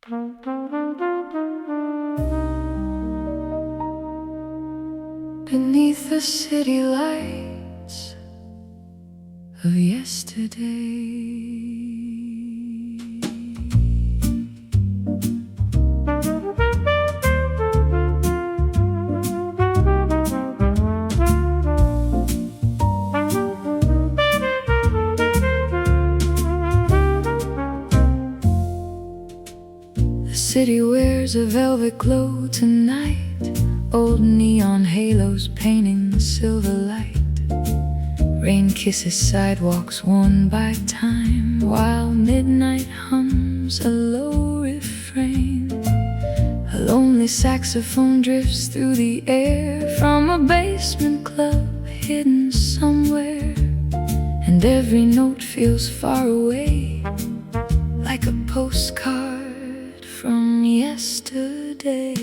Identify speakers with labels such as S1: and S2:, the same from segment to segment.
S1: Beneath the city lights of yesterday, the city wears a velvet glow tonight. Old neon halos painting the silver light. Rain kisses sidewalks worn by time, while midnight hums a low refrain. A lonely saxophone drifts through the air from a basement club hidden somewhere, and every note feels far away, like a postcard from yesterday.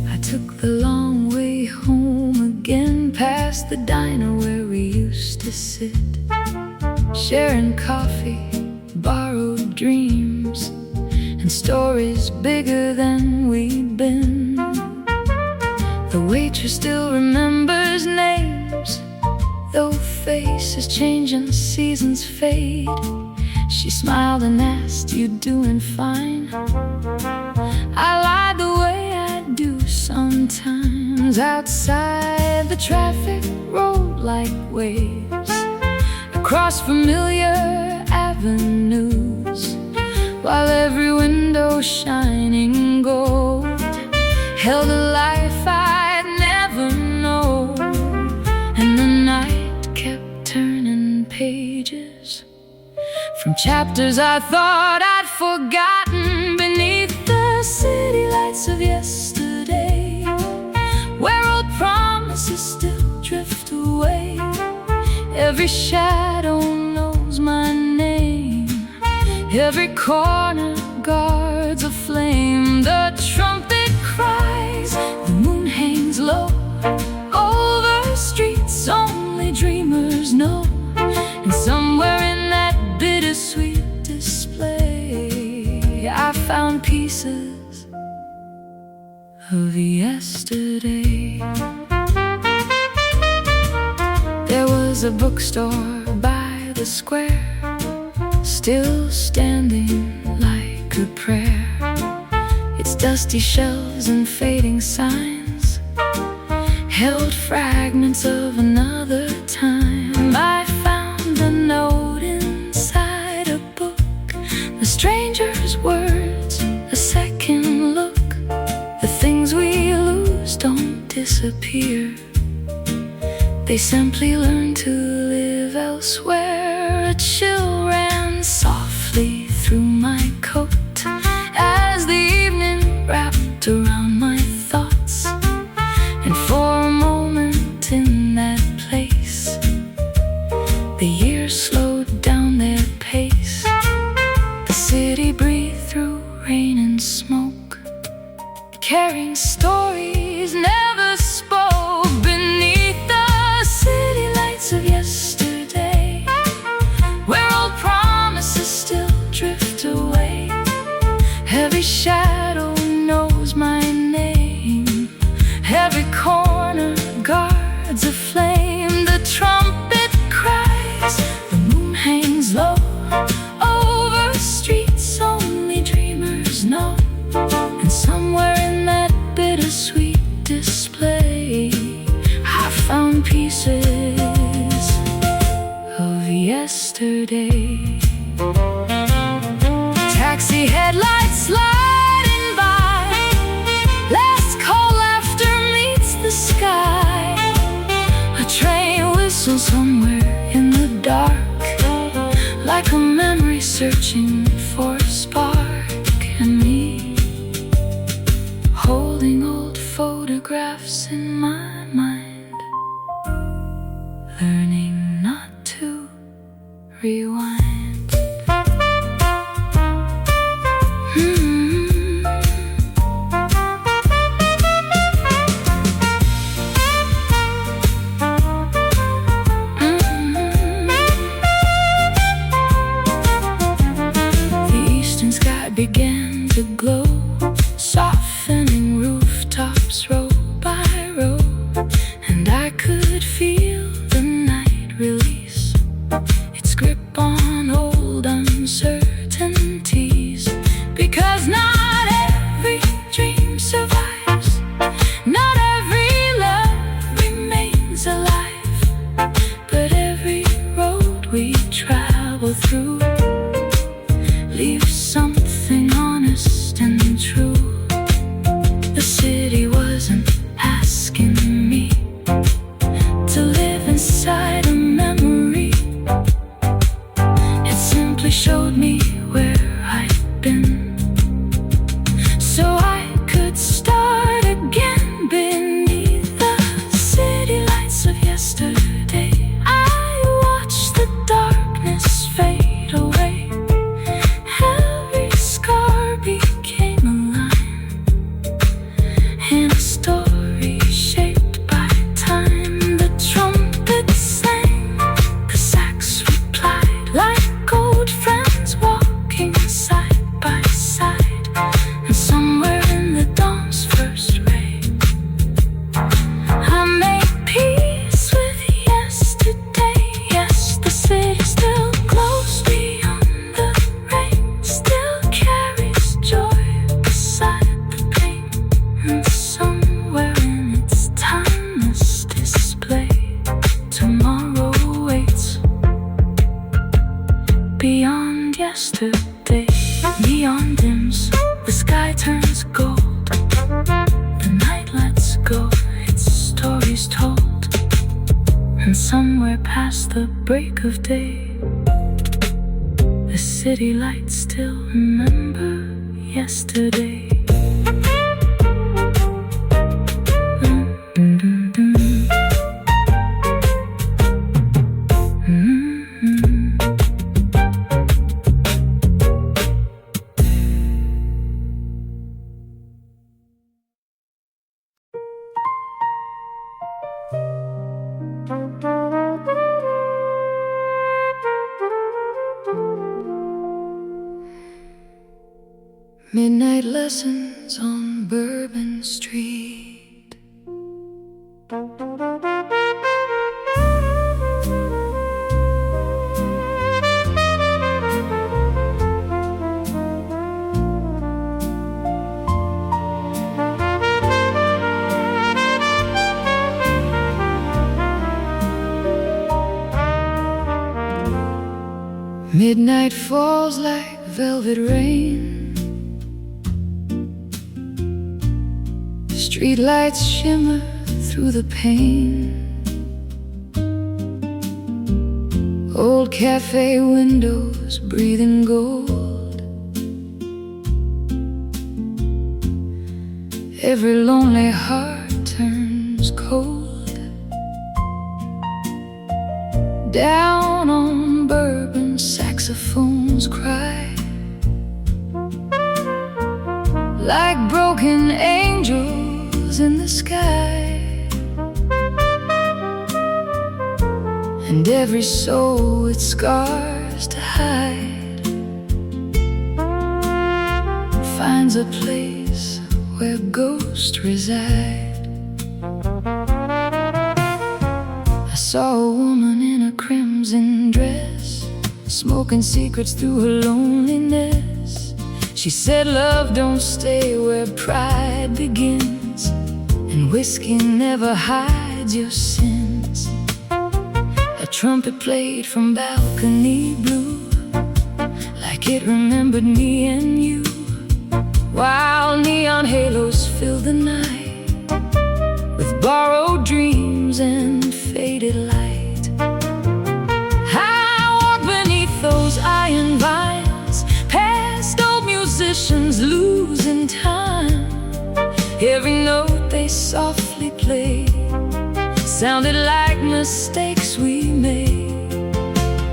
S1: I took the long way home again, past the diner where we used to sit, sharing coffee, borrowed dreams, and stories bigger than we'd been. The waitress still remembers names, though faces change and seasons fade. She smiled and asked, "You doing fine?" I lied the way I do sometimes. Outside, the traffic rolled like waves across familiar avenues, while every window shining gold held a life I'd never known. And the night kept turning pages from chapters I thought I'd forgotten, beneath the city lights of yesterday, where old promises still drift away. Every shadow knows my name, every corner guards a flame. The trumpet cries, the moon hangs low over streets only dreamers know. And somewhere in that bittersweet display, I found pieces of yesterday. There was a bookstore by the square, still standing like a prayer. Its dusty shelves and fading signs held fragments of another time. I found a note inside a book, the stranger's words, a second look. The things we lose don't disappear, they simply learn to live elsewhere. A chill ran softly through my coat as the evening wrapped around my thoughts, and for a moment in that place, the years slowed down their pace. The city breathed through rain and smoke, carrying stories never spoke, beneath the city lights of yesterday, where old promises still drift away. Every shadow knows my name, every corner guards a flame. The trumpet cries, the moon hangs low over streets only dreamers know. And somewhere in that bittersweet display, I found pieces of yesterday. Taxi headlights sliding by, last call after meets the sky. A train whistles somewhere in the dark, like a memory searching for a spark. And me, holding old photographs in my mind, learning not to rewind. began to glow. Because not every dream survives, not every love remains alive, but every road we travel through leaves something honest and true. The city wasn't asking me to live inside a memory. It simply showed me where I'd been, so I could start again beneath the city lights of yesterday. I watched the darkness fade away. Every scar became a line in a story shaped by time. The trumpet sang, the sax replied, like old friends walking side by side. And somewhere in the dawn's first ray, I made peace with yesterday. Yes, the city still glows beyond the rain, still carries joy beside the pain. And somewhere in its timeless display, tomorrow waits beyond yesterday. Neon dims, the sky turns gold, the night lets go, its stories told. And somewhere past the break of day, the city lights still remember yesterday. Midnight lessons on Bourbon Street. Midnight falls like velvet rain. Streetlights shimmer through the pane. Old cafe windows breathing gold. Every lonely heart turns cold. Down on Bourbon, saxophones cry like broken angels in the sky. And every soul with scars to hide finds a place where ghosts reside. I saw a woman in a crimson dress, smoking secrets through her loneliness. She said love don't stay where pride begins, and whiskey never hides your sins. A trumpet played from balcony blue, like it remembered me and you, while neon halos filled the night with borrowed dreams and faded light. I walked beneath those iron vines, past old musicians losing time. Every note they softly played sounded like mistakes we made.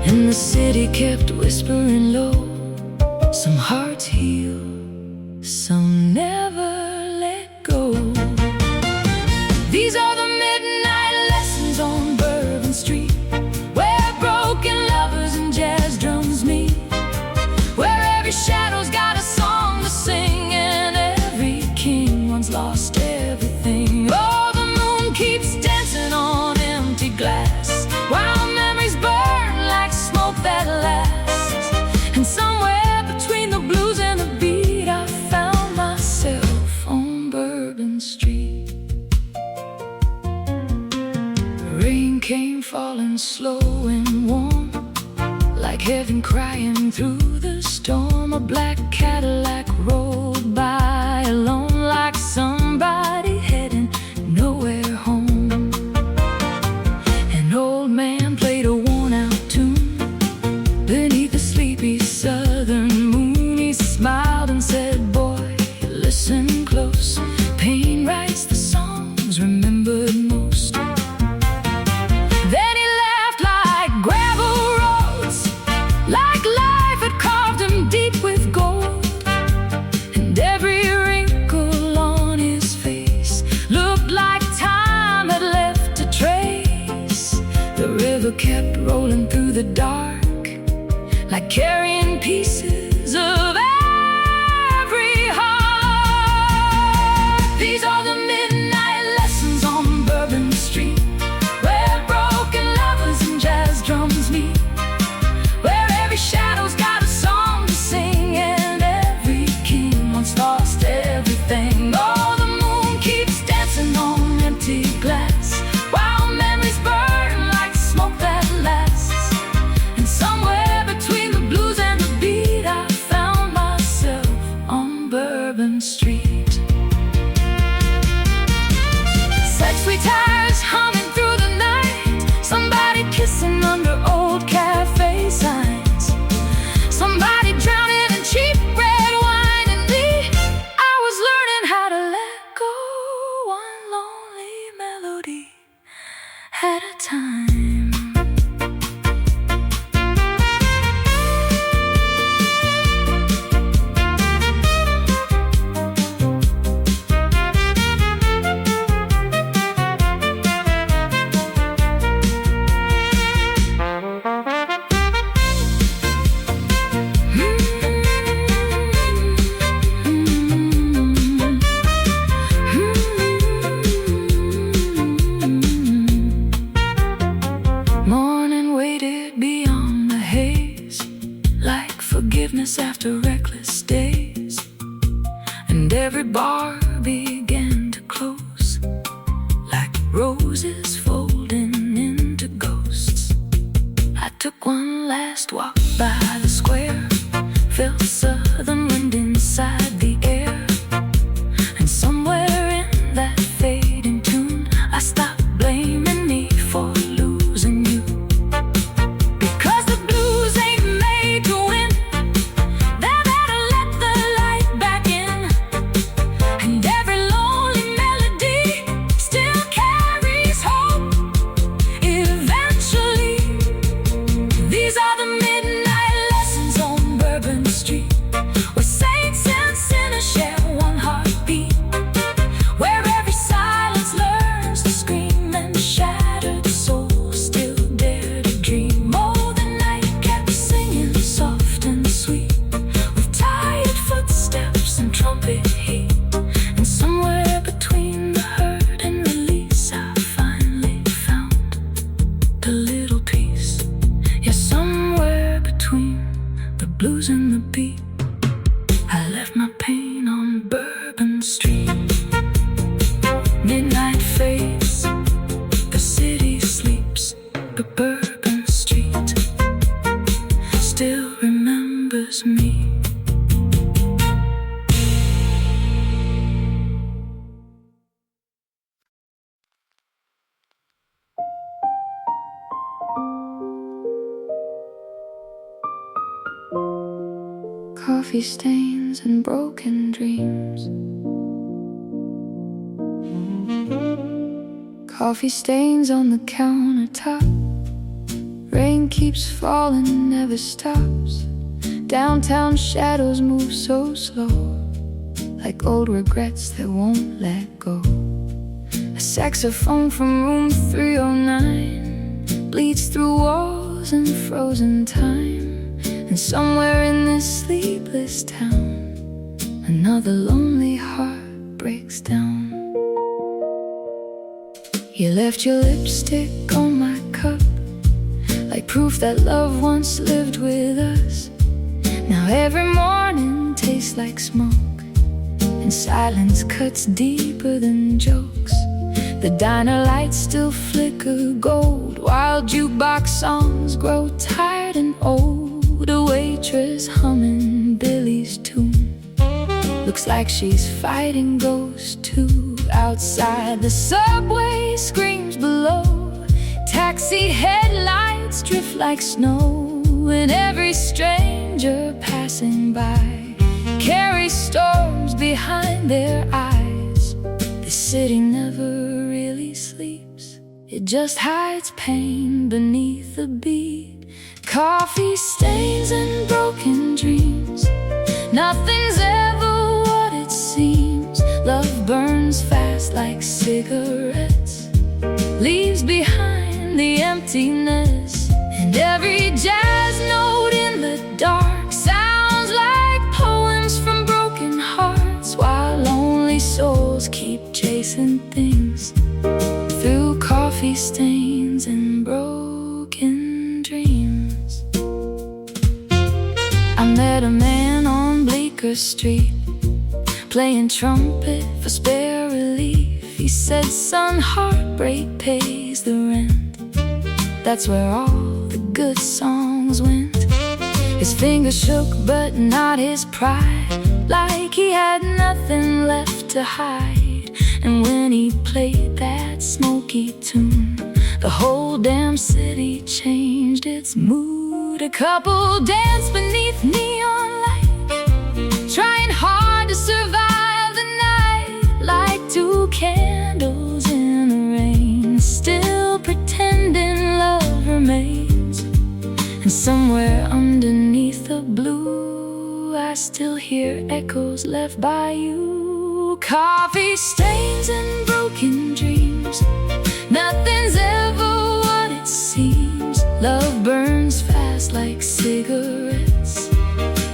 S1: And the city kept whispering low, some hearts heal, some never let go. These are the midnight lessons on Bourbon Street, where broken lovers and jazz drums meet, where every shadow's got a song to sing, and every king once lost everything. Oh, the moon keeps dancing on empty glass, while memories burn like smoke that lasts. And somewhere between the blues and the falling slow and warm, like heaven crying through the storm. A black Cadillac rolled by alone, like somebody heading nowhere home. An old man played a worn-out tune beneath the sleepy southern moon. He smiled and said, "Boy, listen close. Pain writes the songs remembered most." Then he laughed like gravel roads, like life had carved him deep with gold. And every wrinkle on his face looked like time had left a trace. The river kept rolling through the dark, like carrying pieces of every heart. These are the midnight lessons on Bourbon Street, where broken lovers and jazz drums meet, where every shadow's got a song to sing, and every king once lost everything. Oh, the moon keeps dancing on empty glass, while memories burn like smoke that lasts. And somewhere between the blues and the beat, I found myself on Bourbon Street. Such sweet tires humming through the night, somebody kissing under old cafe signs, somebody drowning in cheap red wine. And me, I was learning how to let go, one lonely melody at a time. Morning waited beyond the haze, like forgiveness after reckless days. And every bar began to close, like roses folding into ghosts. I took one last walk by the square, felt the southern wind inside the air. And somewhere in that fading tune, I stopped blaming me for losing you. Because the blues ain't made to win, they're there to let the light back in. And every lonely melody still carries hope eventually. These are the midnight lessons on Bourbon Street, where saints and sinners share one heartbeat, where every silence learns to scream, and shattered souls still dare to dream. Oh, the night kept singing soft and sweet, with tired footsteps and trumpet heat. And somewhere between the hurt and release, I finally found the little peace. Yeah, somewhere between the blues and the beat, I left my pain on Bourbon Street. Midnight fades, the city sleeps, but Bourbon Street still remembers me. Coffee stains and broken dreams, coffee stains on the countertop. Rain keeps falling, never stops. Downtown shadows move so slow, like old regrets that won't let go. A saxophone from room 309 bleeds through walls and frozen time. And somewhere in this sleepless town, another lonely heart breaks down. You left your lipstick on my cup, like proof that love once lived with us. Now every morning tastes like smoke, and silence cuts deeper than jokes. The diner lights still flicker gold, while jukebox songs grow tired and old. A waitress humming Billy's tune looks like she's fighting ghosts too. Outside, the subway screams below. Taxi headlights drift like snow, and every stranger passing by carries storms behind their eyes. The city never really sleeps, it just hides pain beneath the beat. Coffee stains and broken dreams, nothing's ever what it seems. Love burns fast like cigarettes, leaves behind the emptiness. And every jazz note in the dark sounds like poems from broken hearts, while lonely souls keep chasing things through coffee stains and broken dreams. I met a man on Bleecker Street, playing trumpet for spare relief. He said, "Son, heartbreak pays the rent." That's where all the good songs went. His fingers shook, but not his pride, like he had nothing left to hide. And when he played that smoky tune, the whole damn city changed its mood. A couple danced beneath neon light, trying hard to survive the night. Light two candles in the rain, still pretending love remains. And somewhere underneath the blue, I still hear echoes left by you. Coffee stains and broken dreams, nothing's ever what it seems. Love burns fast like cigarettes,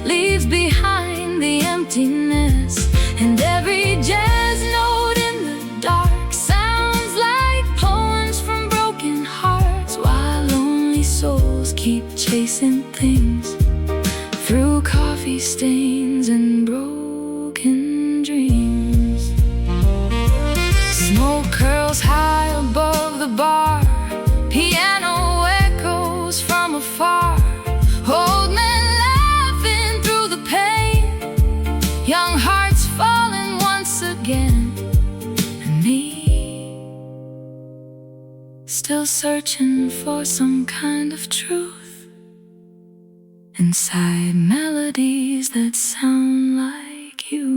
S1: leaves behind the emptiness. And every jazz note in the dark sounds like poems from broken hearts, while lonely souls keep chasing things through coffee stains and broken dreams. Smoke curls high above the bar, piano echoes from afar. Old men laughing through the pain, young hearts falling once again. And me, still searching for some kind of truth inside melodies that sound like you.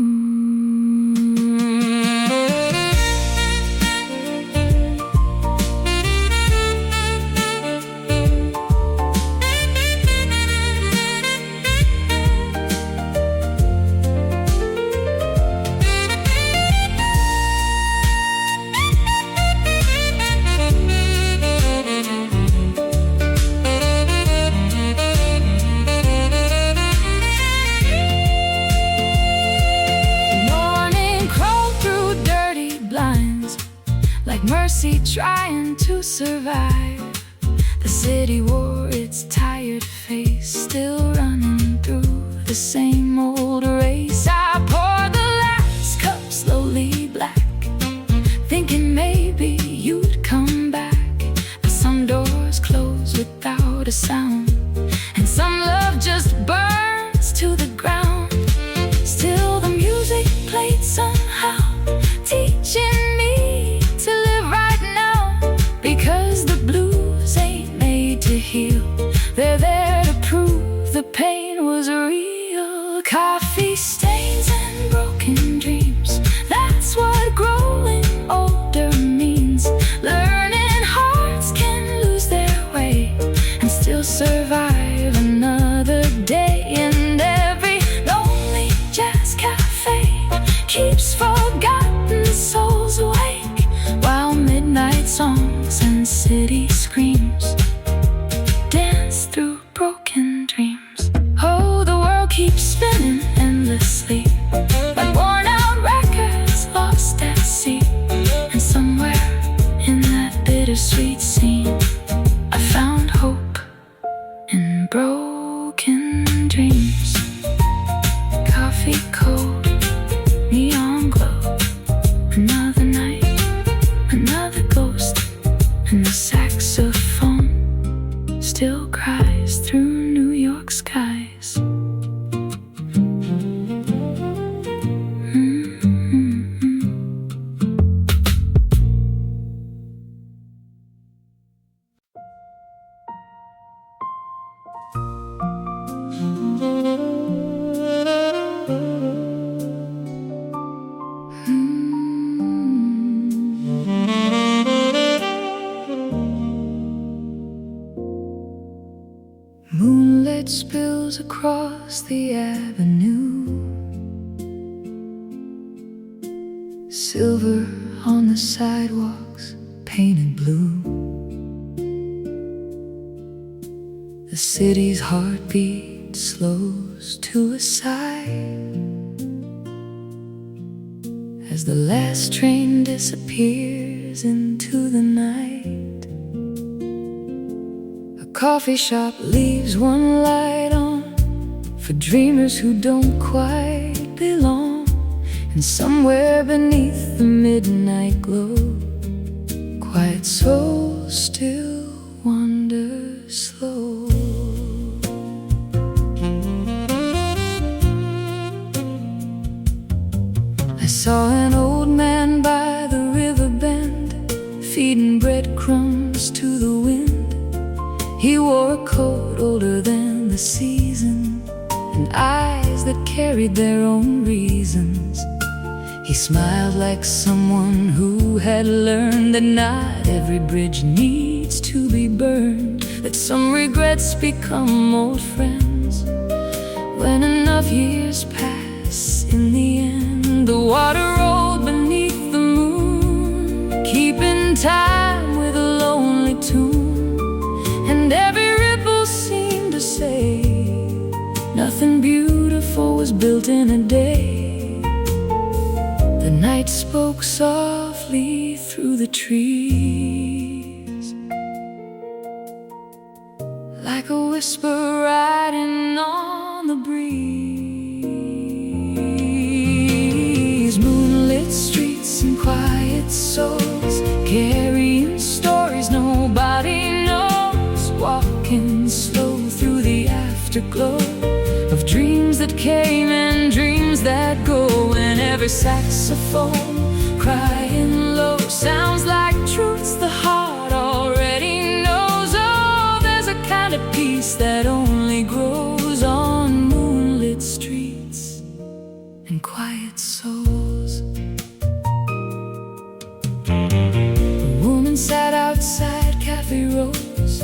S1: Mercy trying to survive. The city wore its tired face, still running through the same old race. I poured the last cup slowly black, thinking maybe you'd come back. But some doors close without a sound, and some love just burns to the ground. Still the music played somehow, teaching me to live right now, because the blues ain't made to heal. They're there to prove the pain was real. Coffee stains and broken dreams, that's what growing older means. Learning hearts can lose their way and still survive another day. And every lonely jazz cafe keeps forgotten souls awake, while midnight songs and city screams dance through broken dreams. Oh, the world keeps spinning endlessly, like worn out records lost at sea. And somewhere in that bittersweet scene, I found hope in broken dreams. Coffee cold, neon glow, another night, another across the avenue. Silver on the sidewalks, painted blue. The city's heartbeat slows to a sigh as the last train disappears into the night. A coffee shop leaves one light on for dreamers who don't quite belong. And somewhere beneath the midnight glow, quiet souls still wander slow. I saw an old man by the river bend, feeding breadcrumbs to the wind. He wore a coat older than the season, and eyes that carried their own reasons. He smiled like someone who had learned that not every bridge needs to be burned, that some regrets become old friends when enough years pass. In the end, the water rolled beneath the moon, keeping time with a lonely tune. And every ripple seemed to say, nothing beautiful was built in a day. The night spoke softly through the trees, like a whisper riding on the breeze. Moonlit streets and quiet souls, carrying stories nobody knows, walking slow through the afterglow of dreams that came and dreams that go. And every saxophone crying low sounds like truths the heart already knows. Oh, there's a kind of peace that only grows on moonlit streets and quiet souls. A woman sat outside Cafe Rose,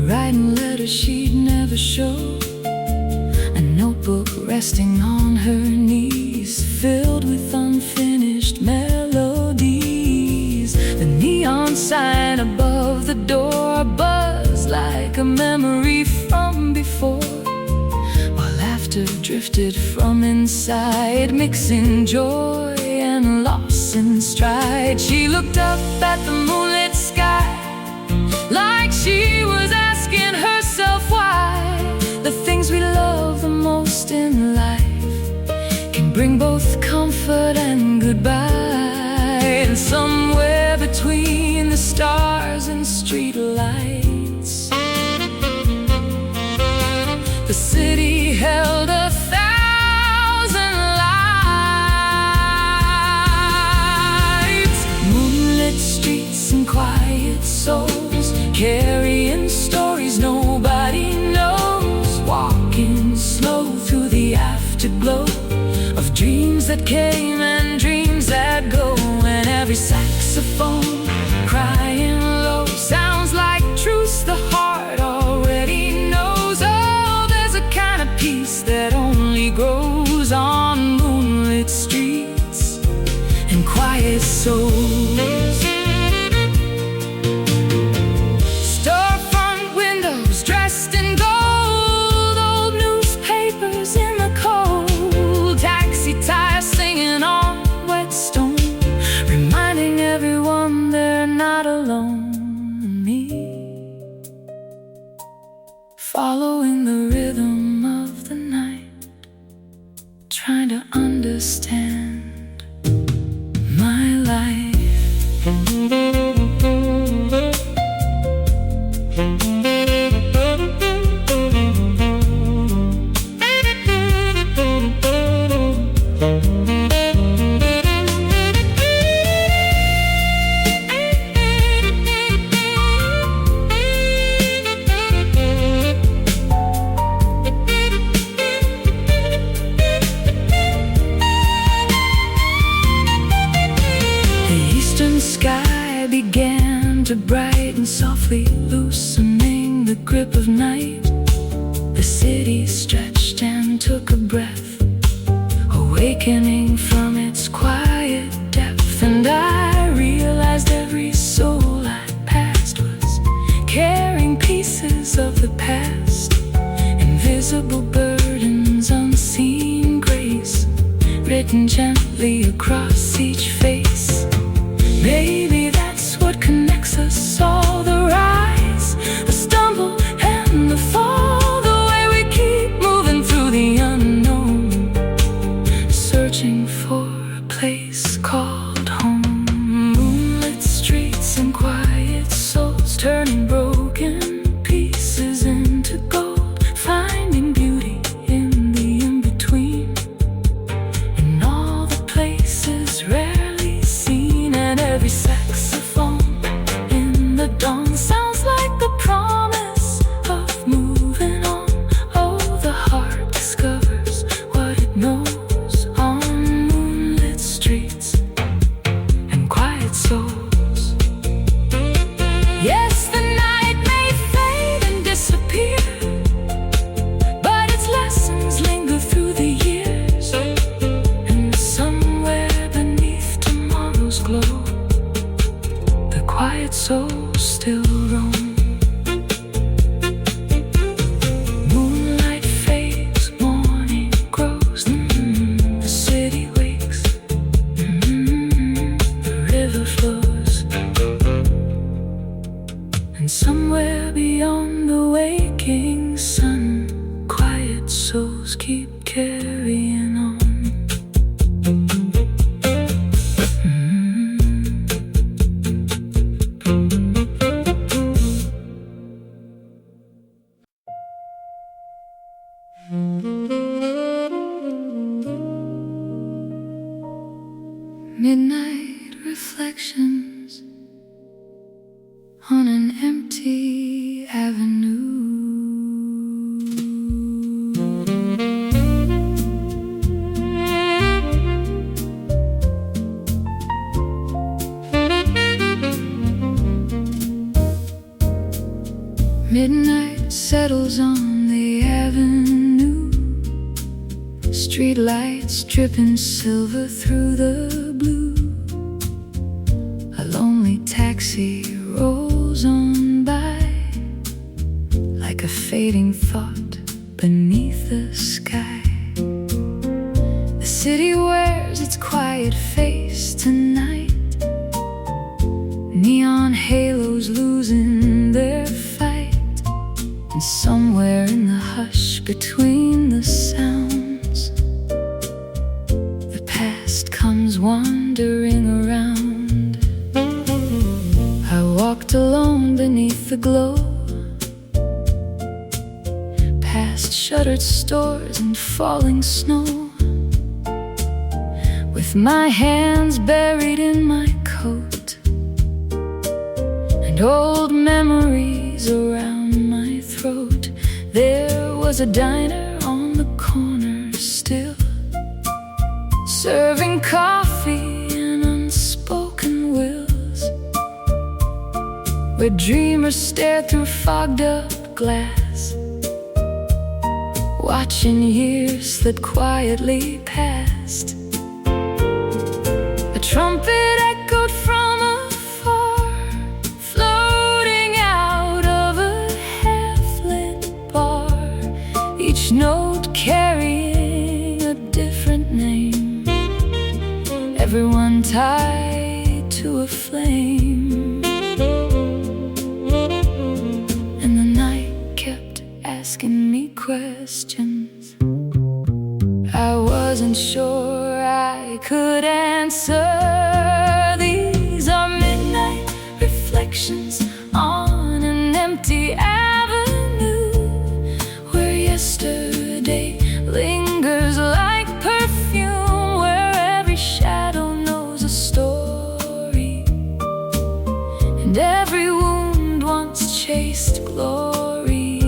S1: writing letters she'd never show. A notebook resting on her knees, filled with unfinished melodies. The neon sign above the door buzzed like a memory from before, while laughter drifted from inside, mixing joy and loss in stride. She looked up at the moonlit sky, like she was asking herself why the things we love the most in life can bring both comfort and goodbye. And somewhere between the stars and street lights, the city held 1,000 lights. Moonlit streets and quiet souls, carrying stories nobody knows, walking slow through the afterglow of dreams that came and dreams that go. And every saxophone crying low sounds like truths the heart already knows. Oh, there's a kind of peace that only grows on moonlit streets and quiet souls. Storefront windows dressed in gold, old newspapers in the cold, taxi tires singing on wet stone, reminding everyone they're not alone. Me, following the rhythm of the night, trying to understand my life. Sky began to brighten softly, loosening the grip of night. The city stretched awakening from its quiet depth. And I realized every soul I passed was carrying pieces of the past, invisible burdens, unseen grace, written gently across each face. Maybe that's what connects us all, the rise, the stumble, and the fall, the way we keep moving through the unknown, searching for a place called home. Moonlit streets and quiet souls, turning broken pieces into gold, finding beauty in the in-between, in all the places rarely seen. And every saxophone in the dawn sounds like the promise of moving on. Oh, the heart discovers what it knows on moonlit streets and quiet souls. Yes, the night may fade and disappear, but its lessons linger through the years. And somewhere beneath tomorrow's glow, the quiet souls still roam. Moonlight fades, morning grows, the city wakes, the river flows. And somewhere beyond the waking sun, quiet souls keep carrying on. Midnight reflections on an empty avenue. Midnight settles on the avenue, street lights dripping silver through the blue. A lonely taxi rolls on by, like a fading thought beneath the sky. The city wears its quiet face tonight, neon halos losing their fight. And somewhere in the hush between the sounds, the past comes wandering around. I walked alone beneath the glow, past shuttered stores and falling snow, with my hands buried in my coat and old memories around my throat. There was a diner on the corner still, serving coffee and unspoken wills, where dreamers stared through fogged up glass, watching years that quietly passed. A trumpet echoed from afar, floating out of a half-lit bar, each note carrying a different name, everyone tied to a flame. And the night kept asking me questions I wasn't sure I could answer. These are midnight reflections on an empty avenue, where yesterday lingers like perfume, where every shadow knows a story, and every wound once chased glory.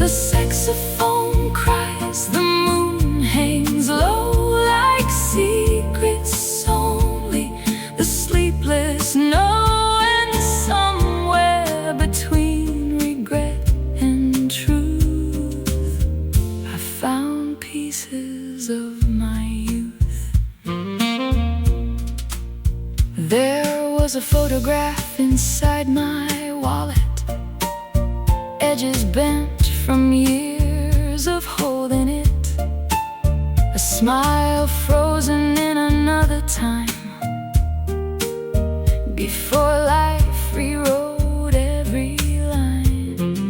S1: The saxophone cries, the moon hangs low like secrets sown There was a photograph inside my wallet, edges bent from years of holding it, a smile frozen in another time, before life rewrote every line.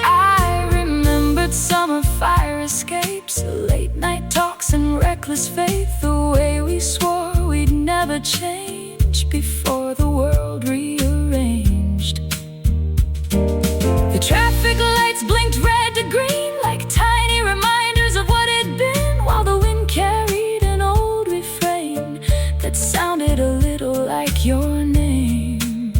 S1: I remembered summer fire escapes, late night talks and reckless faith, the way we swore we'd never change before the world rearranged. The traffic lights blinked red to green like tiny reminders of what had been, while the wind carried an old refrain that sounded a little like your name.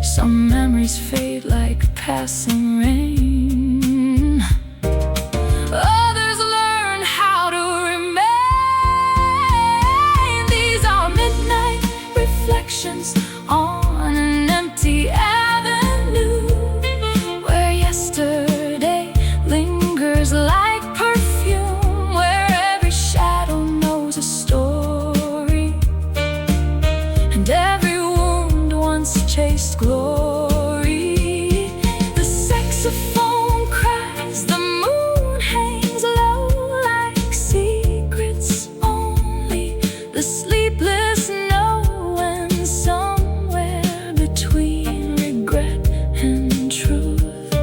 S1: Some memories fade like passing rain. Others learn how to remain. These are midnight reflections on an empty avenue, where yesterday lingers like perfume, where every shadow knows a story, and every wound once chased glory. The saxophone cries, the moon hangs low like secrets only the sleepless know, and somewhere between regret and truth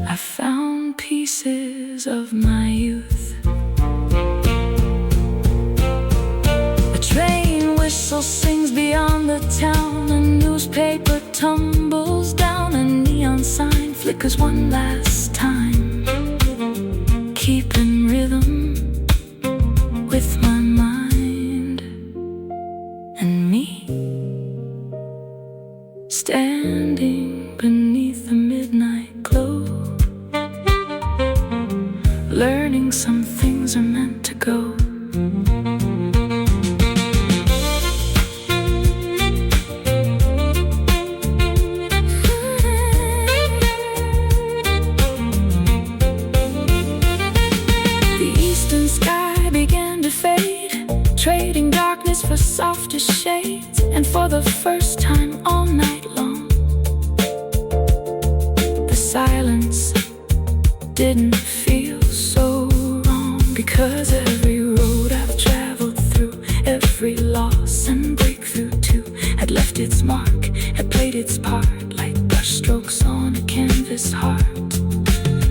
S1: I found pieces of my youth. A train whistle sings beyond the town, a newspaper tumbles down, a neon sign flickers one last time, keeping rhythm with my mind and me, standing beneath the midnight glow, learning some things are meant to go. The eastern sky began to fade, trading darkness for softer shades, and for the first time all night long, the silence didn't feel so wrong, because every road I've traveled through, every loss and breakthrough too, had left its mark, had played its part, like brushstrokes on a canvas heart.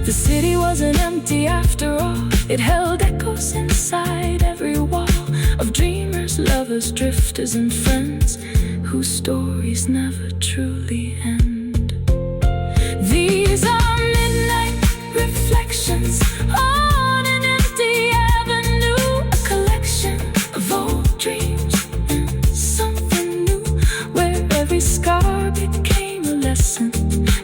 S1: The city wasn't empty after all, it held echoes inside every wall, of dreamers, lovers, drifters and friends, whose stories never truly end. These are midnight reflections on an empty avenue, a collection of old dreams and something new, where every scar became a lesson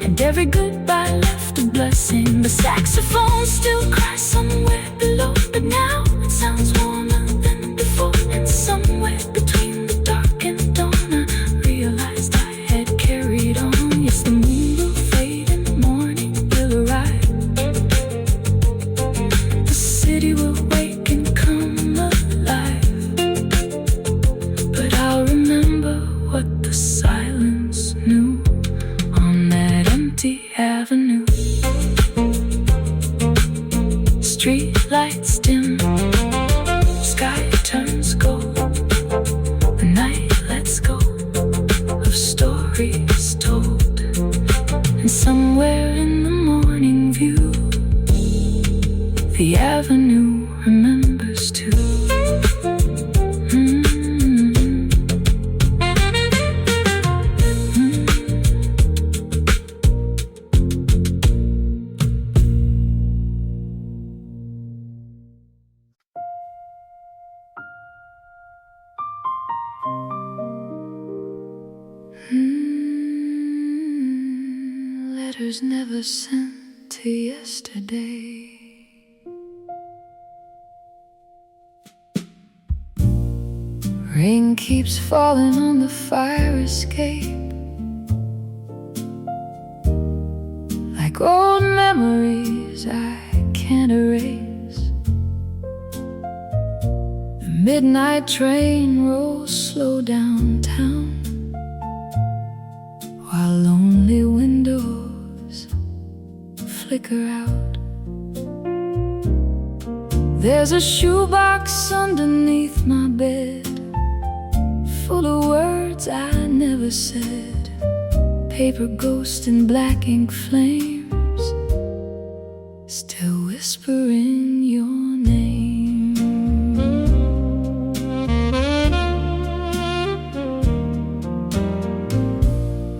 S1: and every goodbye left a blessing. The saxophone still cries somewhere below, but now it sounds warmer than before, and somewhere between the dark and dawn I realized I had carried on. Yes, the moon will fade and the morning will arrive, the city will wake and come alive, but I'll remember what the silence knew on that empty avenue. Street lights dim, sky turns gold, the night lets go of stories told, and somewhere in the morning view, the avenue remembers too. Letters never sent to yesterday. Rain keeps falling on the fire escape, like old memories I can't erase. The midnight train rolls slow downtown, while lonely windows flicker out. There's a shoebox underneath my bed, full of words I never said. Paper ghost and black ink flames still whispering your name.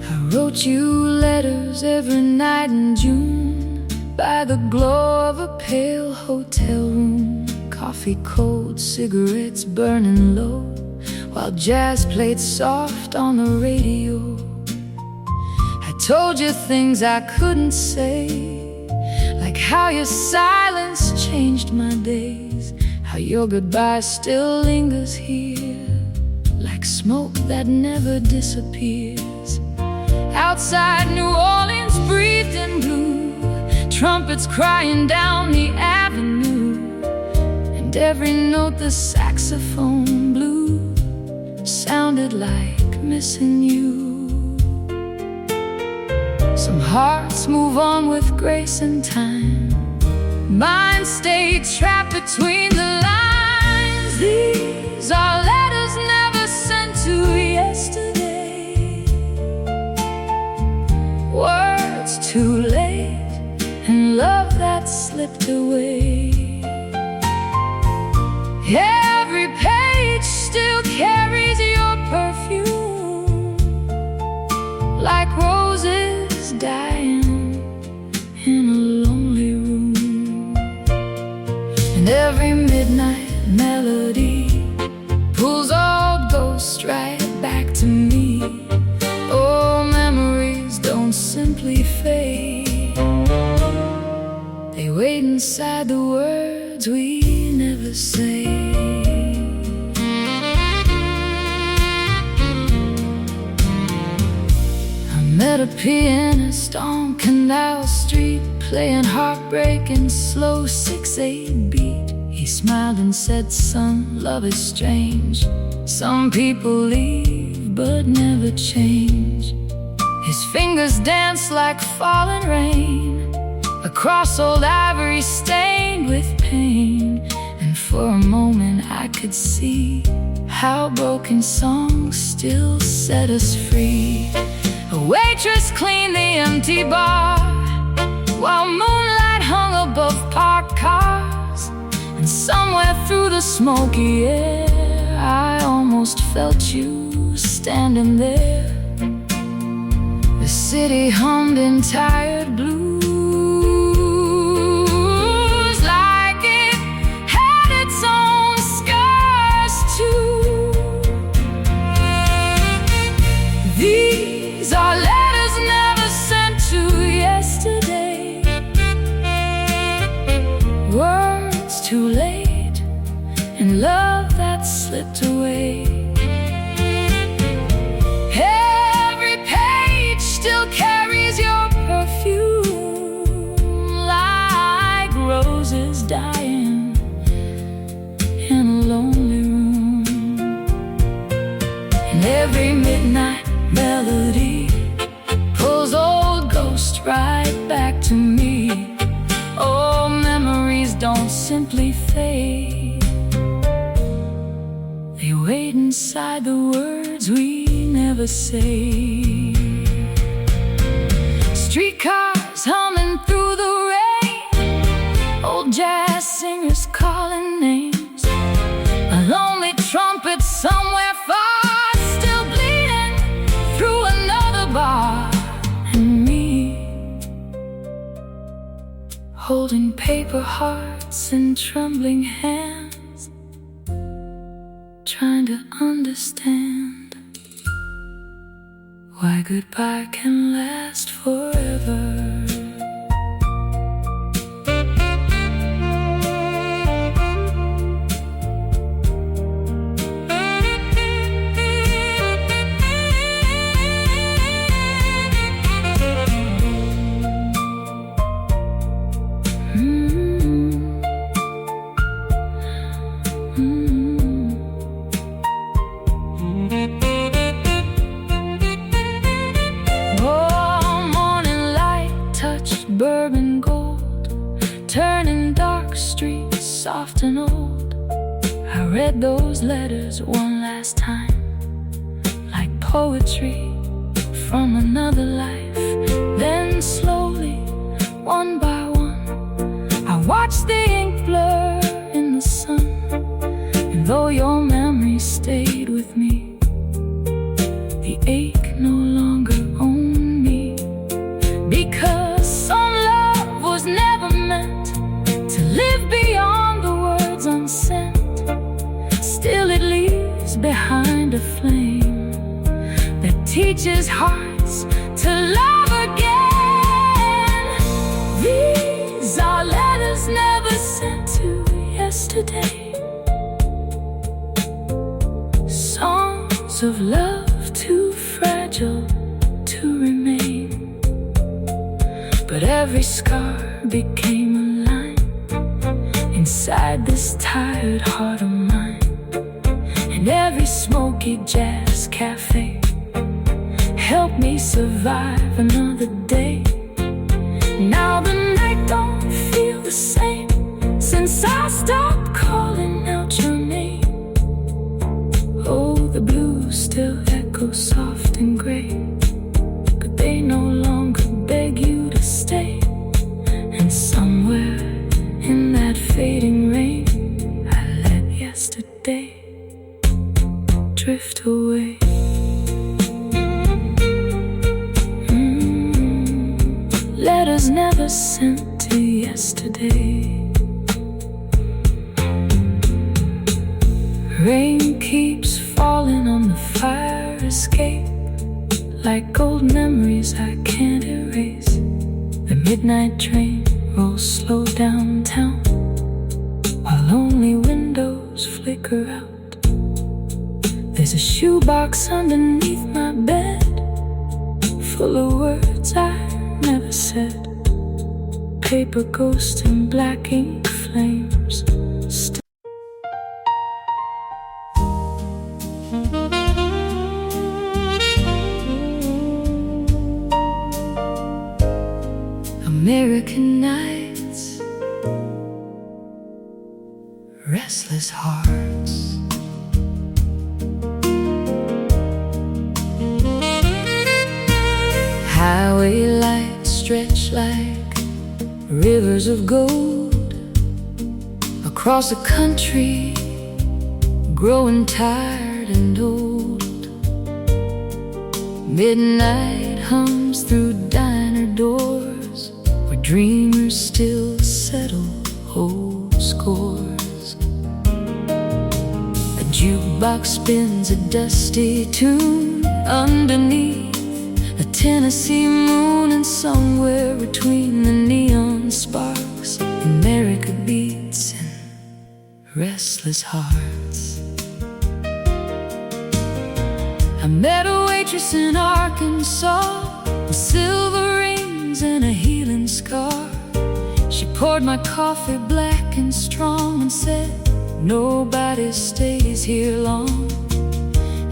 S1: I wrote you letters every night in June by the glow of a pale hotel room. Coffee cold, cigarettes burning low, while jazz played soft on the radio. I told you things I couldn't say, like how your silence changed my days, how your goodbye still lingers here, like smoke that never disappears. Outside New Orleans breathed in blue, trumpets crying down the avenue, and every note the saxophone blew sounded like missing you. Some hearts move on with grace and time, mine stayed trapped between the lines. These are letters never sent to yesterday, words too late, and love that slipped away. Every page still carries your perfume, like roses dying in a lonely room. And every midnight melody pulls old ghosts right back to me. Oh, memories don't simply fade, they wait inside the words we never say. Met a pianist on Canal Street, playing heartbreak in slow 6/8 beat. He smiled and said, son, love is strange. Some people leave but never change. His fingers danced like falling rain across old ivory stained with pain. And for a moment I could see how broken songs still set us free. A waitress cleaned the empty bar, while moonlight hung above parked cars. And somewhere through the smoky air I almost felt you standing there. The city hummed in tired blues, like it had its own scars too. These are letters never sent to yesterday, words too late, and love that slipped away. Every page still carries your perfume, like roses dying in a lonely room. And every midnight melody pulls old ghosts right back to me. Oh, memories don't simply fade, they wait inside the words we never say. Streetcars humming through the rain, old jazz singers calling names, a lonely trumpet somewhere far still bleeding through another bar. And me holding paper hearts in trembling hands, trying to understand why goodbye can last forever. read those letters one last time, like poetry from another life. Then slowly, one by one, I watched the ink blur in the sun. And though your memory stayed with me, the ache no longer owned me. Because some love was never meant to live beyond the words unsent. Still it leaves behind a flame that teaches hearts to love again. These are letters never sent to yesterday, songs of love too fragile to remain. But every scar became a line inside this tired heart of mine. And every smoky jazz cafe helped me survive another day. Now the night don't feel the same since I stopped calling out your name. Oh, the blues still echo soft and gray, but they no longer beg you to stay. And somewhere in that fading rain, I let yesterday drift away. Letters never sent to yesterday. Rain keeps falling on the fire escape, like old memories I can't erase. The midnight train rolls slow downtown, while lonely windows flicker out. There's a shoebox underneath my bed, full of words I never said. Paper ghosts and black ink flames. American nights, restless hearts. Highway lights stretch like rivers of gold across the country, growing tired and old. Midnight hums through diner doors, where dreamers still settle old scores. A jukebox spins a dusty tune underneath a Tennessee moon, and somewhere between the neon sparks, America beats in restless hearts. I met a waitress in Arkansas with silver rings and a healing scar. She poured my coffee black and strong and said, nobody stays here long.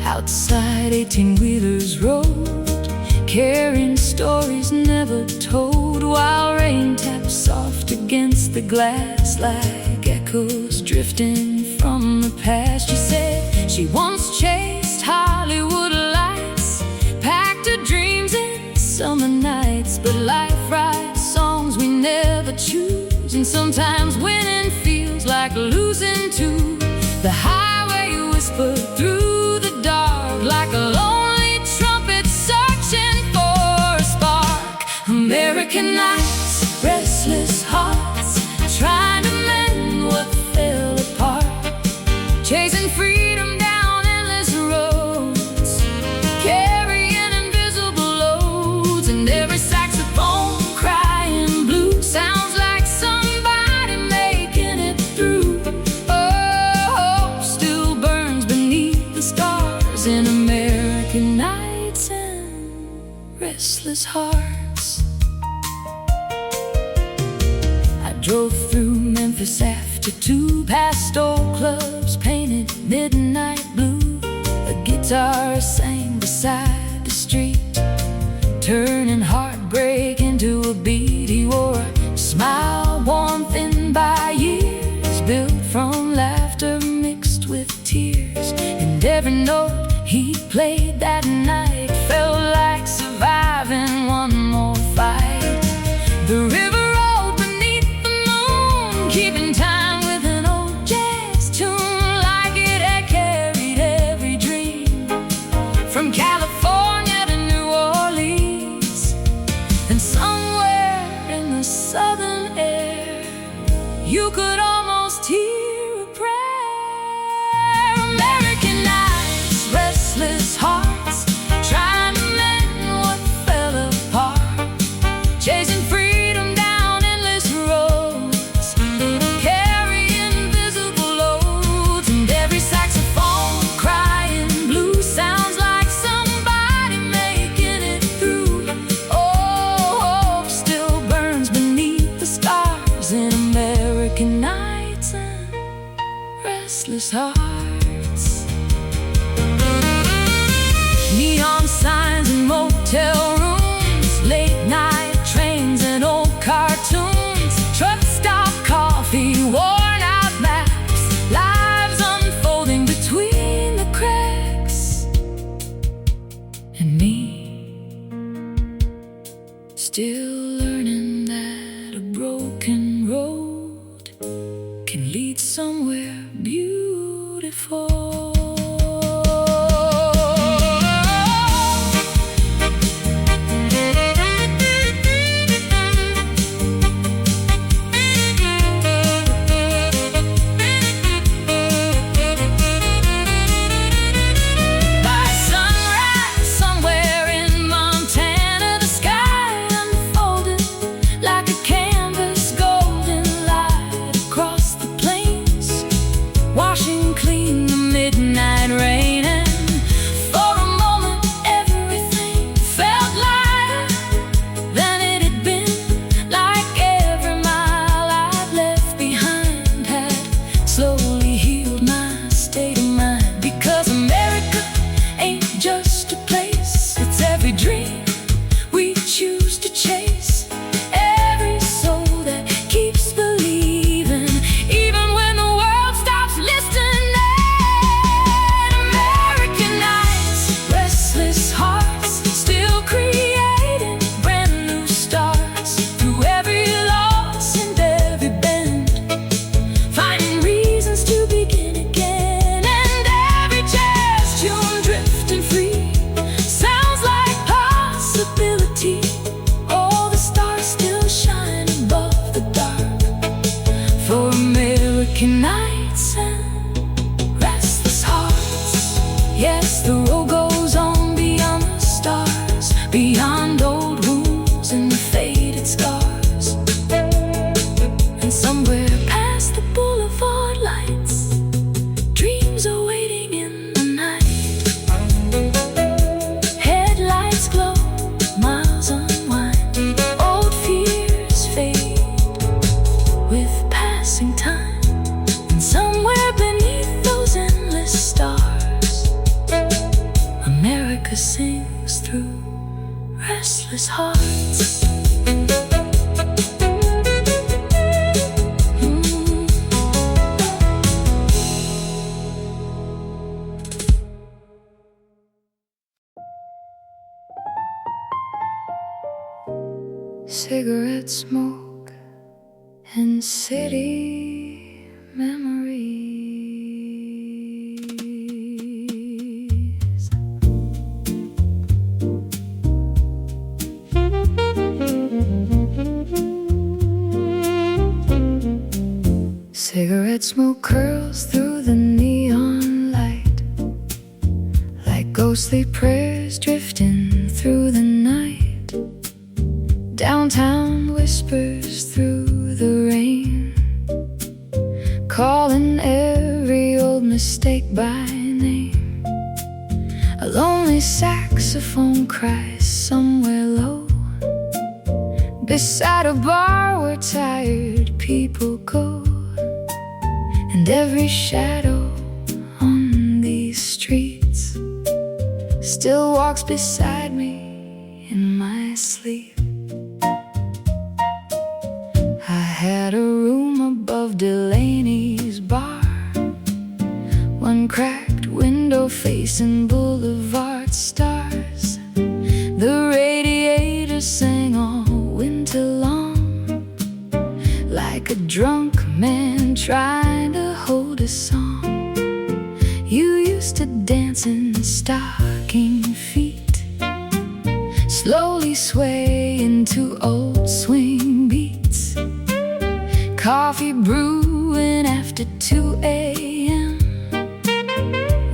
S1: Outside 18-wheelers rolled, carrying stories never told, while rain taps soft against the glass like echoes drifting from the past. She said she once chased Hollywood lights, packed her dreams in summer nights. But life writes songs we never choose, and sometimes winning feels like losing too. The highway whispered through the dark like a lonely trumpet searching for a spark. American nights, restless hearts, trying to mend what fell apart, chasing freedom down endless roads, carrying invisible loads. And every saxophone crying blue sounds like somebody making it through. Oh, hope still burns beneath the stars in American nights and restless hearts. I drove through Memphis after 2, past old clubs painted midnight blue. A guitar sang beside the street, turning heartbreak into a beat. He wore a smile worn thin by years, built from laughter mixed with restless hearts. Neon signs and motel rooms, late night trains and old cartoons, truck stop coffee, worn out maps, lives unfolding between the cracks. And me, still learning that a broken road can lead somewhere beautiful. Washing clean the midnight rain, and for a moment everything felt lighter than it had been. Like every mile I'd left behind had slowly healed my state of mind. Because America ain't just a place, it's every dream we choose to chase, every soul that keeps believing, even when the world stops listening. American nights, restless hearts, still creating brand new starts. Through every loss and every bend, finding reasons to begin again. And every jazz tune drifting free sounds like possibility. All the stars still shine above the dark for American nights and restless hearts. Yes, the road goes on beyond the stars, beyond old wounds and the faded scars. And somewhere past the boulevard lights, dreams are waiting in the night. Headlights glow, miles unwind, old fears fade with passing time. And somewhere beneath those endless stars, America sings through restless hearts. Cigarette smoke and city memories. Cigarette smoke curls through the neon light, like ghostly prayers drifting through the night. Downtown whispers through the rain, calling every old mistake by name. A lonely saxophone cries somewhere low, beside a bar where tired people go. And every shadow on these streets still walks beside me in my sleep. I had a room above Delaney's bar, one cracked window facing boulevard stars. The radiator sang all winter long, like a drunk man trying to hold a song. You used to dance in stocking feet, slowly sway into old swing beats. Coffee brewing after 2 a.m.,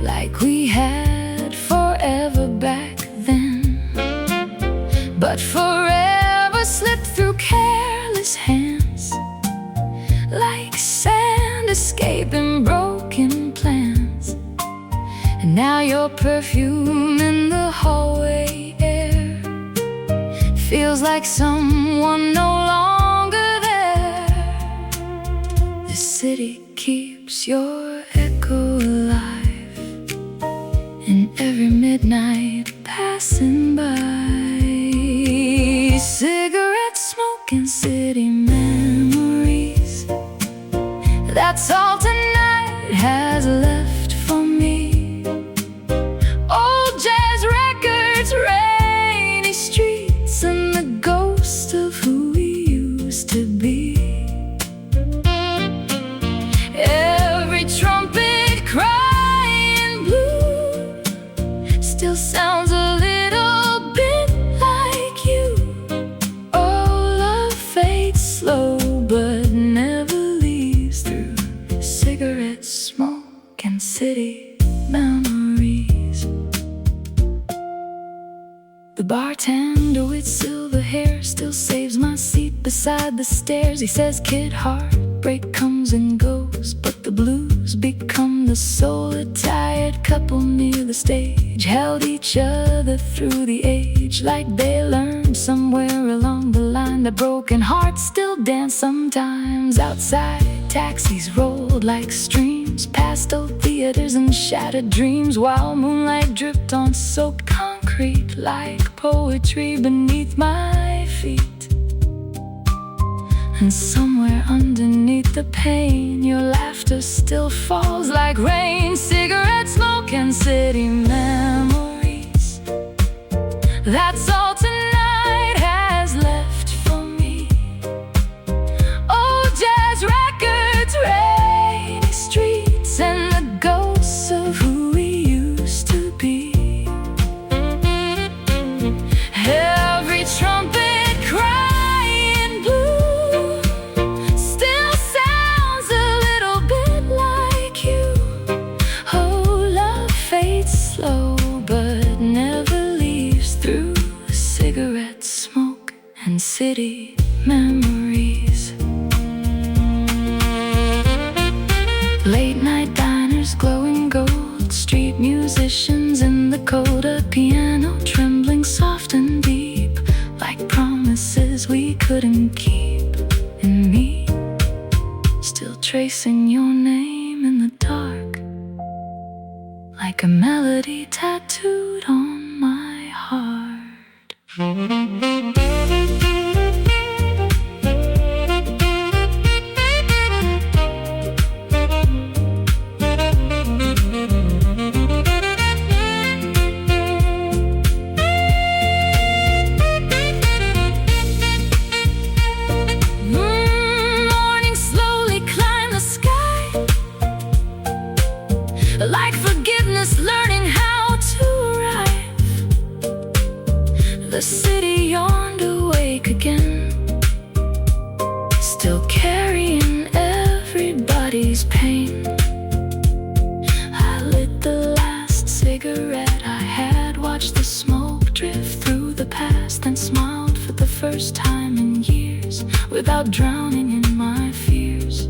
S1: like we had forever back then. But forever slipped through careless hands, like sand escaping broken plans. And now your perfume in the hallway air feels like someone no longer there. The city keeps your echo memories. The bartender with silver hair still saves my seat beside the stairs. He says, "Kid, heartbreak comes and goes, but the blues become the soul." A tired couple near the stage held each other through the age, like they learned somewhere along the line that broken hearts still dance sometimes. Outside, taxis rolled like streams past old theaters and shattered dreams, while moonlight dripped on soaked concrete like poetry beneath my feet. And somewhere underneath the pain, your laughter still falls like rain. Cigarette smoke and city memories, that's all tonight has left for me. Old jazz records, rainy streets, and the ghosts of who we used to be. Every trumpet crying blue still sounds a little bit like you. Oh, love fades slow but never leaves through cigarette smoke and city memories. Late night diners glowing gold, street musicians in the cold, a piano trembling soft and deep, like promises we couldn't keep. And me, still tracing your name in the dark, like a melody tattooed on my heart. Morning slowly climbed the sky, like forgiveness learning how to arrive. The city yawned awake again, still carrying everybody's pain. I lit the last cigarette I had, watched the smoke drift through the past, then smiled for the first time in years without drowning in my fears.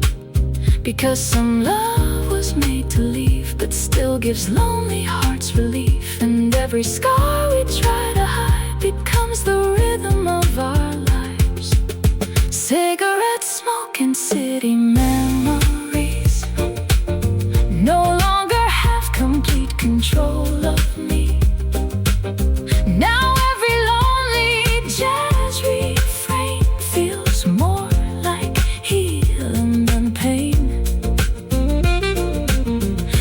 S1: Because some love was made to leave, but still gives lonely hearts relief. And every scar we try to hide becomes the rhythm of our lives. Cigarette smoke and city memories no longer have complete control of me. Now every lonely jazz refrain feels more like healing than pain.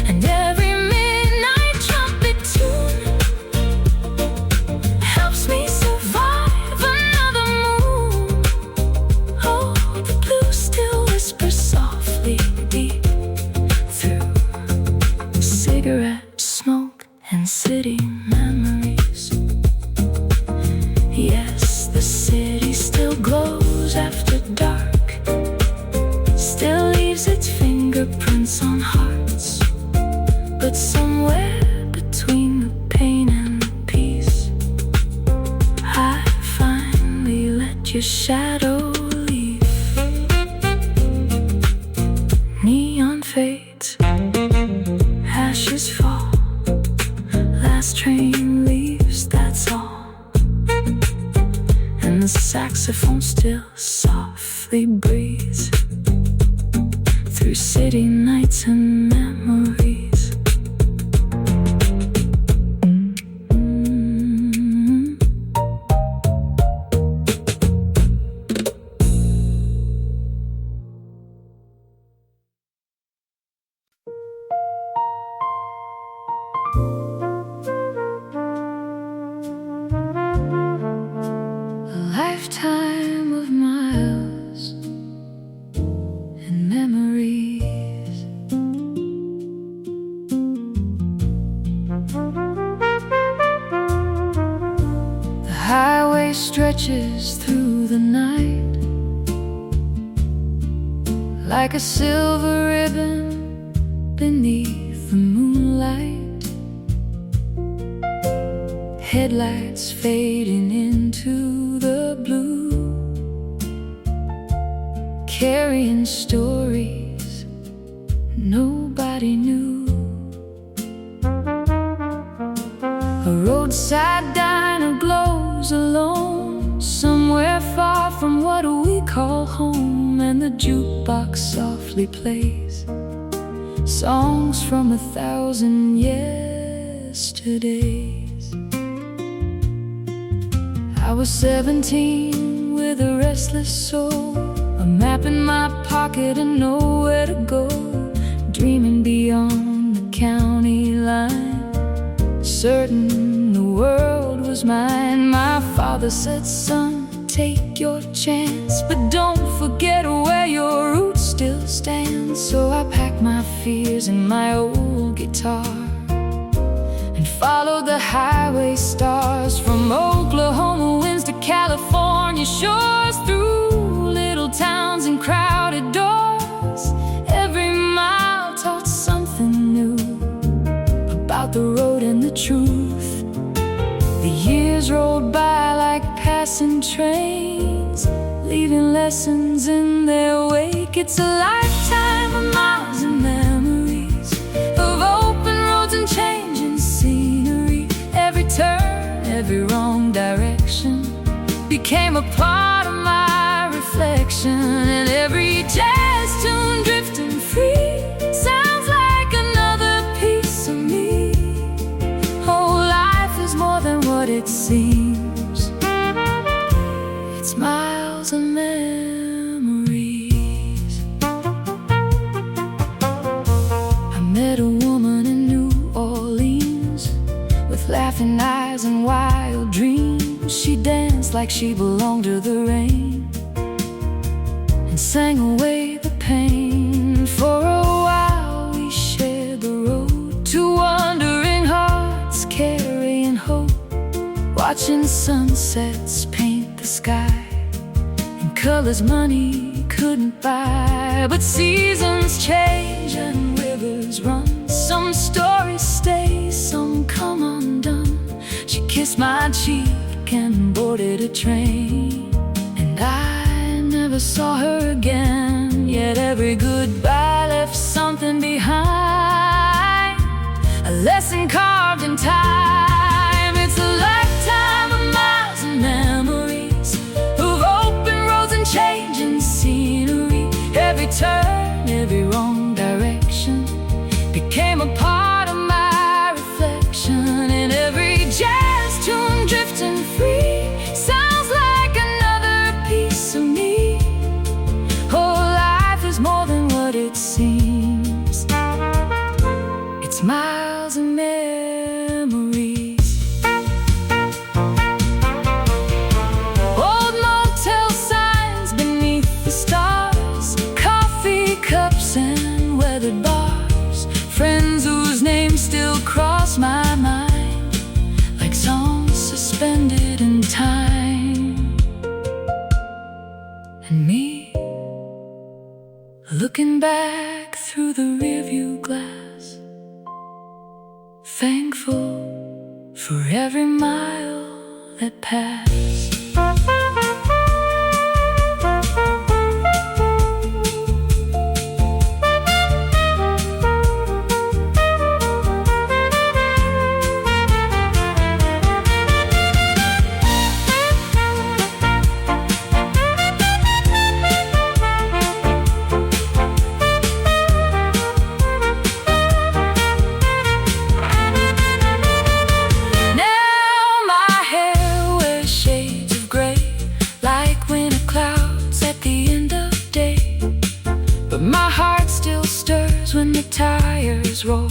S1: And every midnight trumpet tune helps me survive another moon. Oh, the blues still whisper softly deep through cigarette smoke and city memories. Yes, the city still glows after dark, still leaves its fingerprints on hearts. But somewhere between the pain and the peace, I finally let your shadow leave. Neon fades, ashes fall, last train leaves, that's all. And the saxophone still softly breathes through city nights and memories. A lifetime of miles and memories. The highway stretches through the night like a silver ribbon beneath the moonlight. headlights fading into the blue, carrying stories nobody knew. A roadside diner glows alone, somewhere far from what we call home, and the jukebox softly plays songs from 1,000 yesterdays. I was 17 with a restless soul, a map in my pocket and nowhere to go, dreaming beyond the county line, certain the world was mine. My father said, son, take your chance, but don't forget where your roots still stand. So I packed my fears in my old guitar and followed the highway stars, from Oklahoma winds to California shores, through little towns and crowded doors. Every mile taught something new about the road and the truth. The years rolled by like passing trains, leaving lessons in their wake. It's a lifetime of miles and memories, of open roads and changing scenery. Every turn, every wrong direction became a part of my reflection, and every jazz tune drifting free sounds like another piece of me. Oh, life is more than what it seems. It's miles of memories. I met a woman in New Orleans with laughing eyes and wild dreams. She danced like she belonged to the rain and sang away the pain. For a while we shared the road, two wandering hearts carrying hope, watching sunsets paint the sky in colors money couldn't buy. But seasons change and rivers run, some stories stay, some come undone. She kissed my cheek and boarded a train, and I never saw her again. Yet every goodbye left something behind, a lesson carved in time. It's a lifetime of miles and memories, of open roads and changing scenery. Every turn, every wrong direction became a part of my reflection, and every jazz tune drifting free sounds like another piece of me. Oh, life is more than what it seems. It's miles of memories. Old motel signs beneath the stars, coffee cups and weathered bars, friends whose names still cross my mind like songs suspended in time. And me, looking back through the rearview glass, thankful for every mile that passed. My heart still stirs when the tires roll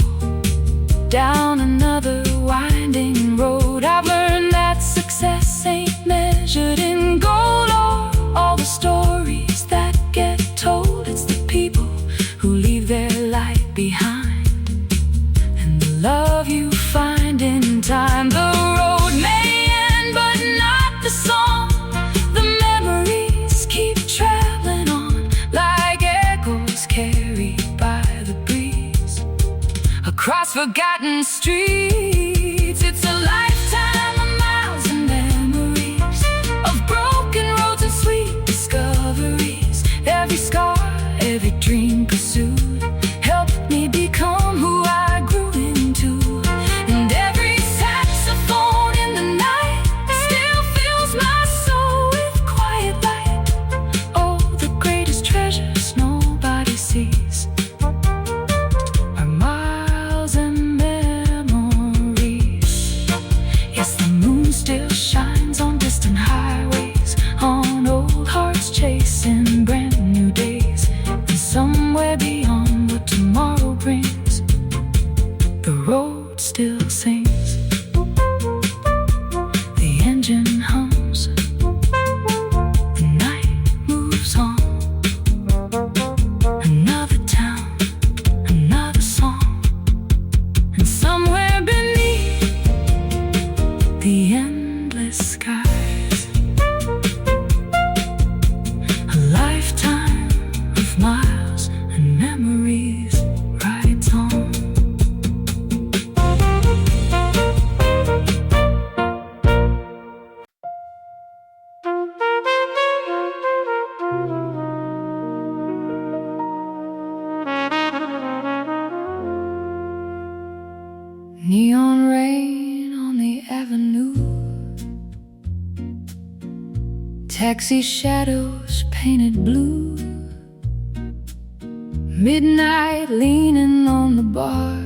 S1: down another winding road. I've learned that success ain't measured in gold or all the stories that get told. It's the people who leave their light behind and the love you find in time. The road may end, but not the song. The memories keep traveling on like echoes carried by the breeze across forgotten streets. It's a lifetime of road still sings. The engine hums, the night moves on. Another town, another song, and somewhere beneath the endless skies, a lifetime of miles and memories rides on. Neon rain on the avenue, taxi shadows painted blue, midnight leaning on the bar,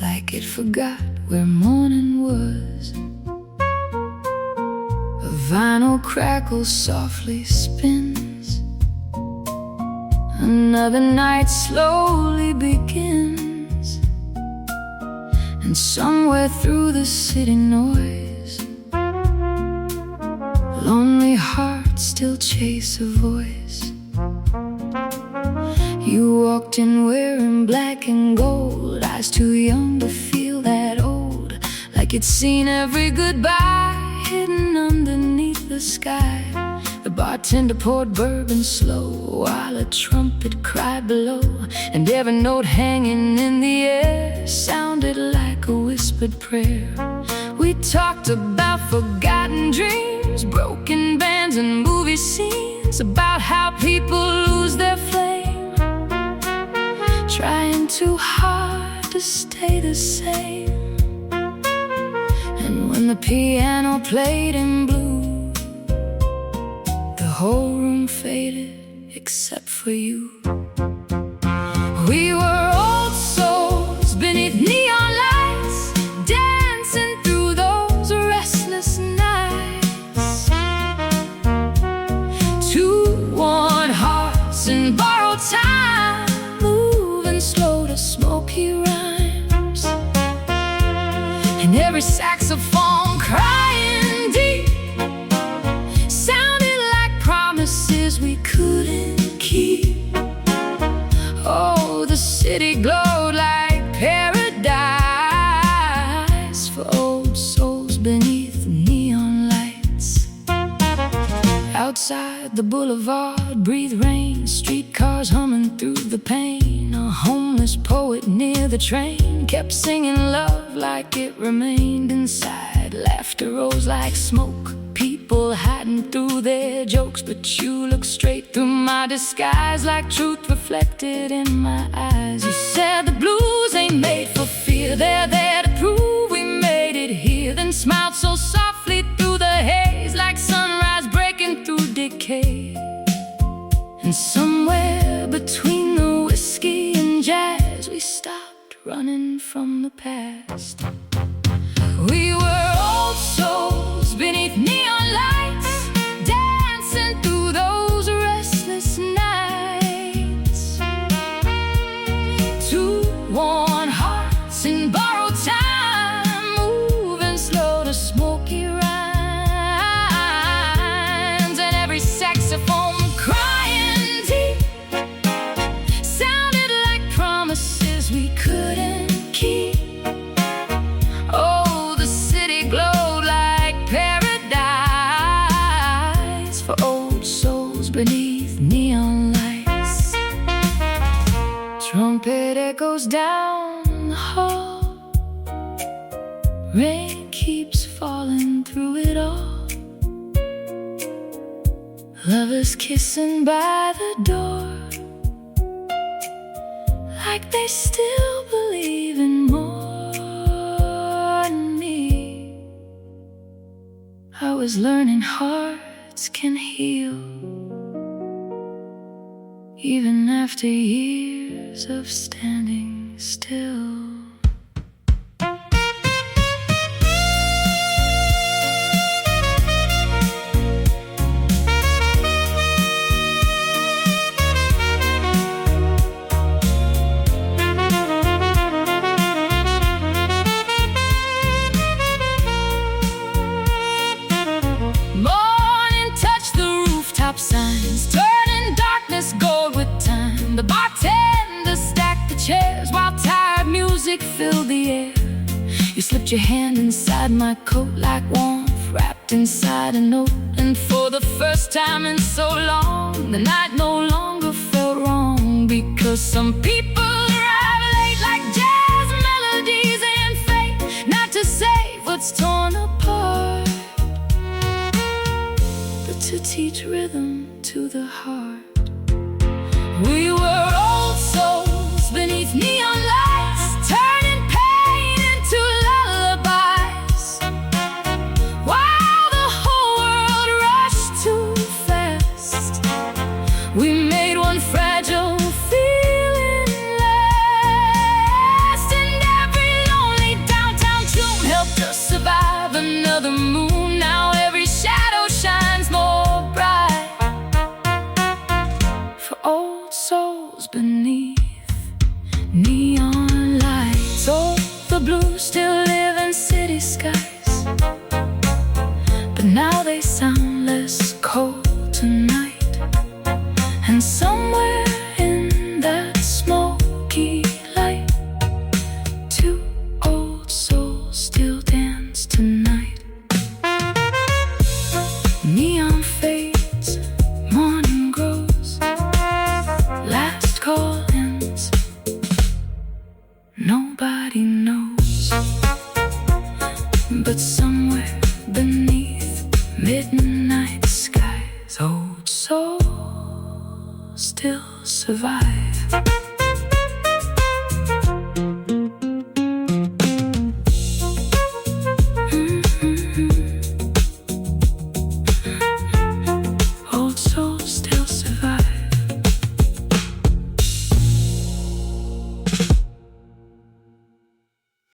S1: like it forgot where morning was. A vinyl crackle softly spins, another night slowly begins. And somewhere through the city noise, lonely hearts still chase a voice. You walked in wearing black and gold, eyes too young to feel that old, like you'd seen every goodbye hidden underneath the sky. The bartender poured bourbon slow, while a trumpet cried below, and every note hanging in the air sounded like a whispered prayer. We talked about forgotten dreams, broken bands and movie scenes, about how people lose their flame, trying too hard to stay the same. And when the piano played in blue, the whole room faded except for you. We were old souls beneath neon lights, dancing through those restless nights. Two worn hearts in borrowed time, moving slow to smoky rhymes, and every saxophone crying deep sounded like promises we couldn't keep. Oh, the city glowed like paradise for old souls beneath neon lights. Outside the boulevard breathed rain, streetcars humming through the pain. A homeless poet near the train kept singing love like it remained inside. Laughter rose like smoke, people hiding through their jokes, but you looked straight through my disguise, like truth reflected in my eyes. You said the blues ain't made for fear, they're there to prove we made it here. Then smiled so softly through the haze, like sunrise breaking through decay. And somewhere between the whiskey and jazz, we stopped running from the past. We were old souls beneath neon lights, dancing through those restless nights. Two worn hearts in borrowed time, moving slow to smoky rhymes, and every saxophone crying deep sounded like promises we couldn't keep. Oh, the city glowed like paradise for old souls beneath neon lights. Trumpet echoes down the hall, rain keeps falling through it all. Lovers kissing by the door, like they still believe in more than me. I was learning hearts can heal, even after years of standing still. music filled the air. You slipped your hand inside my coat like warmth wrapped inside a note. And for the first time in so long, the night no longer felt wrong. Because some people arrive late like jazz melodies and fate, not to save what's torn apart, but to teach rhythm to the heart. We were old souls beneath neon lights, turning pain into lullabies, while the whole world rushed too fast. We made one fragile feeling last, and every lonely downtown tune helped us survive another moon. Now every shadow shines more bright for old souls beneath neon lights. Oh, the blues still live in city skies, but now they sound less cold tonight. And somewhere in that smoky light, two old souls still dance tonight. Neon fades, morning grows, last call ends, nobody knows, but some